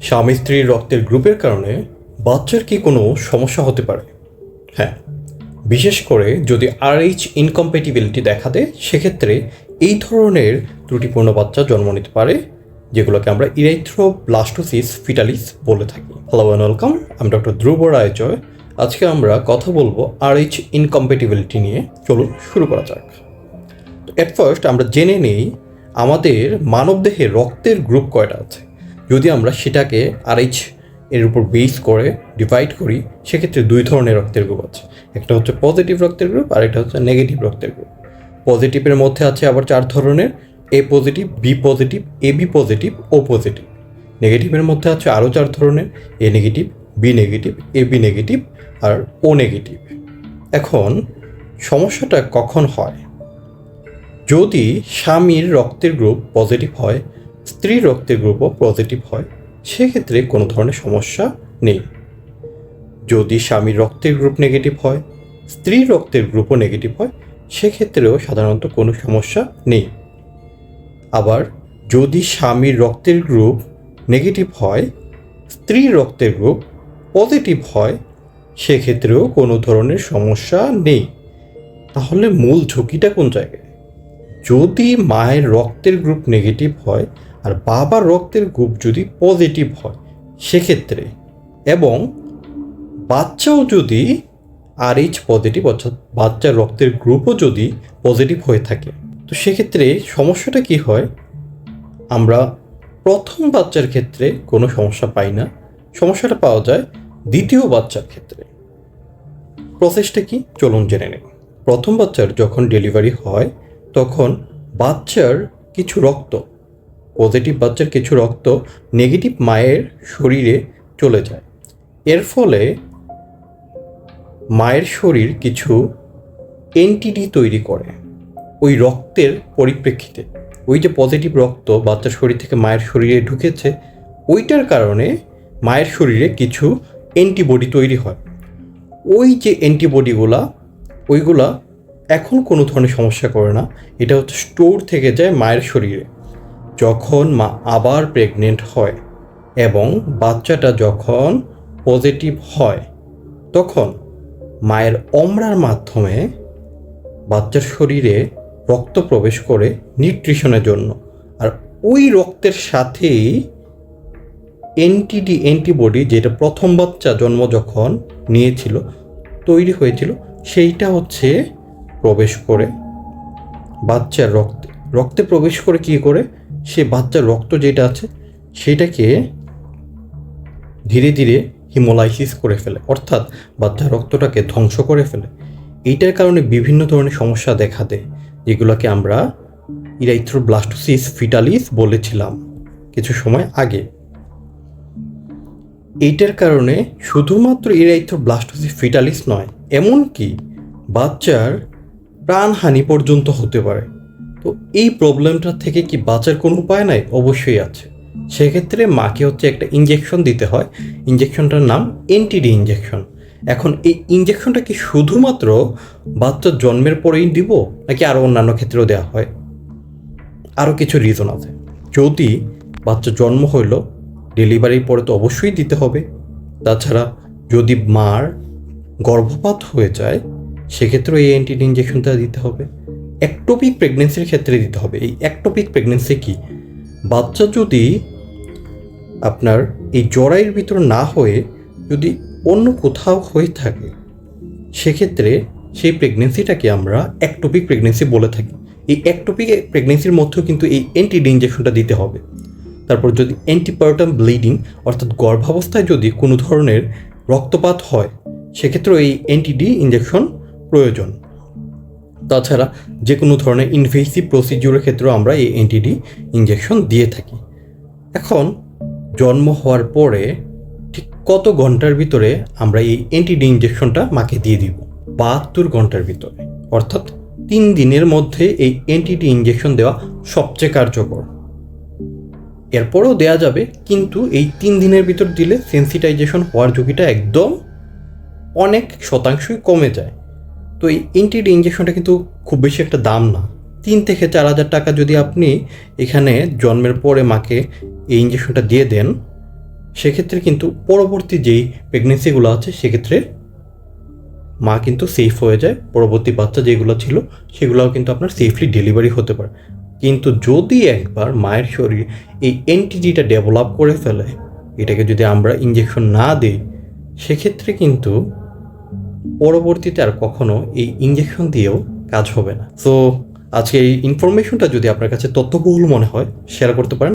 স্বামী স্ত্রীর রক্তের গ্রুপের কারণে বাচ্চার কি কোনো সমস্যা হতে পারে? হ্যাঁ, বিশেষ করে যদি RH ইনকম্প্যাটিবিলিটি দেখা দেয়, সেক্ষেত্রে এই ধরনের ত্রুটিপূর্ণ বাচ্চা জন্ম নিতে পারে, যেগুলোকে আমরা ইরাইথ্রোব্লাস্টোসিস ফিটালিস বলে থাকি। হ্যালো অ্যান্ড ওয়েলকাম, আমি ডক্টর ধ্রুব রায়জয়। আজকে আমরা কথা বলবো RH ইনকম্প্যাটিবিলিটি নিয়ে। চলুন শুরু করা যাক। তো এট ফার্স্ট আমরা জেনে নিই আমাদের মানবদেহে রক্তের গ্রুপ কয়টা আছে। যদি আমরা সেটাকে RH এর উপর বেস করে ডিভাইড করি, সেক্ষেত্রে দুই ধরনের রক্তের গ্রুপ আছে। একটা হচ্ছে পজিটিভ রক্তের গ্রুপ আর একটা হচ্ছে নেগেটিভ রক্তের গ্রুপ। পজিটিভের মধ্যে আছে আবার 4 ধরনের: A positive, B positive, AB positive, O positive. নেগেটিভের মধ্যে আছে আরও 4 ধরনের: A negative, B negative, AB negative আর O নেগেটিভ। এখন সমস্যাটা কখন হয়? যদি স্বামীর রক্তের গ্রুপ পজিটিভ হয়, স্ত্রীর রক্তের গ্রুপও পজিটিভ হয়, সেক্ষেত্রে কোনো ধরনের সমস্যা নেই। যদি স্বামীর রক্তের গ্রুপ নেগেটিভ হয়, স্ত্রীর রক্তের গ্রুপও নেগেটিভ হয়, সেক্ষেত্রেও সাধারণত কোনো সমস্যা নেই। আবার যদি স্বামীর রক্তের গ্রুপ নেগেটিভ হয়, স্ত্রীর রক্তের গ্রুপ পজিটিভ হয়, সেক্ষেত্রেও কোনো ধরনের সমস্যা নেই। তাহলে মূল ঝুঁকিটা কোন জায়গায়? যদি মায়ের রক্তের গ্রুপ নেগেটিভ হয় আর বাবার রক্তের গ্রুপ যদি পজিটিভ হয়, সেক্ষেত্রে এবং বাচ্চাও যদি RH পজিটিভ, অর্থাৎ বাচ্চার রক্তের গ্রুপও যদি পজিটিভ হয়ে থাকে, তো সেক্ষেত্রে সমস্যাটা কি হয়? আমরা প্রথম বাচ্চার ক্ষেত্রে কোনো সমস্যা পাই না, সমস্যাটা পাওয়া যায় দ্বিতীয় বাচ্চার ক্ষেত্রে। প্রসেসটা কি চলুন জেনে নিই। প্রথম বাচ্চার যখন ডেলিভারি হয়, তখন বাচ্চার কিছু রক্ত, পজিটিভ বাচ্চার কিছু রক্ত নেগেটিভ মায়ের শরীরে চলে যায়। এর ফলে মায়ের শরীর কিছু এনটিডি তৈরি করে ওই রক্তের পরিপ্রেক্ষিতে। ওই যে পজিটিভ রক্ত বাচ্চার শরীর থেকে মায়ের শরীরে ঢুকেছে, ওইটার কারণে মায়ের শরীরে কিছু অ্যান্টিবডি তৈরি হয়। ওই যে ওইগুলা এখন কোনো ধরনের সমস্যা করে না। এটা হচ্ছে স্টোর থেকে যায় মায়ের শরীরে। যখন মা আবার প্রেগনেন্ট হয় এবং বাচ্চাটা যখন পজিটিভ হয়, তখন মায়ের অমরার মাধ্যমে বাচ্চার শরীরে রক্ত প্রবেশ করে নিউট্রিশনের জন্য। আর ওই রক্তের সাথেই অ্যান্টিবডি, যেটা প্রথম বাচ্চা জন্ম যখন নিয়েছিল, তৈরি হয়েছিল, সেইটা হচ্ছে প্রবেশ করে বাচ্চার রক্তে প্রবেশ করে কী করে, সে বাচ্চার রক্ত যেটা আছে সেটাকে ধীরে ধীরে হিমোলাইসিস করে ফেলে, অর্থাৎ বাচ্চার রক্তটাকে ধ্বংস করে ফেলে। এইটার কারণে বিভিন্ন ধরনের সমস্যা দেখা দেয়, যেগুলোকে আমরা ইরাইথ্রোব্লাস্টোসিস ফিটালিস বলেছিলাম কিছু সময় আগে। এইটার কারণে শুধুমাত্র ইরাইথ্রোব্লাস্টোসিস ফিটালিস নয়, এমনকি বাচ্চার প্রাণহানি পর্যন্ত হতে পারে। তো এই প্রবলেমটা থেকে কি বাঁচার কোনো উপায় নাই? অবশ্যই আছে। সেক্ষেত্রে মাকে হচ্ছে একটা ইঞ্জেকশন দিতে হয়। ইঞ্জেকশনটার নাম এনটিডি ইঞ্জেকশন। এখন এই ইঞ্জেকশনটা কি শুধুমাত্র বাচ্চার জন্মের পরেই দিব, নাকি আরও অন্যান্য ক্ষেত্রেও দেওয়া হয়? আরও কিছু রিজন আছে। যদি বাচ্চা জন্ম হইল, ডেলিভারির পরে তো অবশ্যই দিতে হবে। তাছাড়া যদি মার গর্ভপাত হয়ে যায়, সেক্ষেত্রেও এই এনটিডি ইঞ্জেকশনটা দিতে হবে। একটোপিক প্রেগনেন্সির ক্ষেত্রে দিতে হবে। এই একটোপিক প্রেগনেন্সি কি? বাচ্চা যদি আপনার এই জরায়ুর ভিতর না হয়ে যদি অন্য কোথাও হয়ে থাকে, সেক্ষেত্রে সেই প্রেগনেন্সিটাকে আমরা একটোপিক প্রেগনেন্সি বলে থাকি। এই একটোপিক প্রেগনেন্সির মধ্যেও কিন্তু এই এনটিডি ইঞ্জেকশনটা দিতে হবে। তারপর যদি অ্যান্টিপার্টাম ব্লিডিং, অর্থাৎ গর্ভাবস্থায় যদি কোনো ধরনের রক্তপাত হয়, সেক্ষেত্রেও এই এনটিডি ইঞ্জেকশন প্রয়োজন। তাছাড়া যে কোনো ধরনের ইনভেসিভ প্রসিডিউরের ক্ষেত্রেও আমরা এই এনটিডি ইঞ্জেকশন দিয়ে থাকি। এখন জন্ম হওয়ার পরে ঠিক কত ঘন্টার ভিতরে আমরা এই এনটিডি ইঞ্জেকশনটা মাকে দিয়ে দিব? 72 ঘন্টার ভিতরে, অর্থাৎ 3 দিনের মধ্যে এই এনটিডি ইঞ্জেকশন দেওয়া সবচেয়ে কার্যকর। এরপরেও দেয়া যাবে, কিন্তু এই 3 দিনের ভিতর দিলে সেন্সিটাইজেশন হওয়ার ঝুঁকিটা একদম অনেক শতাংশই কমে যায়। তো এই এনটিডি ইঞ্জেকশনটা কিন্তু খুব বেশি একটা দাম না। 3 থেকে 4,000 টাকা যদি আপনি এখানে জন্মের পরে মাকে এই ইঞ্জেকশনটা দিয়ে দেন, সেক্ষেত্রে কিন্তু পরবর্তী যেই প্রেগনেন্সিগুলো আছে সেক্ষেত্রে মা কিন্তু সেফ হয়ে যায়, পরবর্তী বাচ্চা যেগুলো ছিল সেগুলোও কিন্তু আপনার সেফলি ডেলিভারি হতে পারে। কিন্তু যদি একবার মায়ের শরীর এই এনটিজিটা ডেভেলপ করে ফেলে, এটাকে যদি আমরা ইঞ্জেকশন না দিই, সেক্ষেত্রে কিন্তু পরবর্তীতে আর কখনো এই ইঞ্জেকশন দিয়েও কাজ হবে না। সো আজকে এই ইনফরমেশনটা যদি আপনার কাছে তথ্যবহুল মনে হয়, শেয়ার করতে পারেন।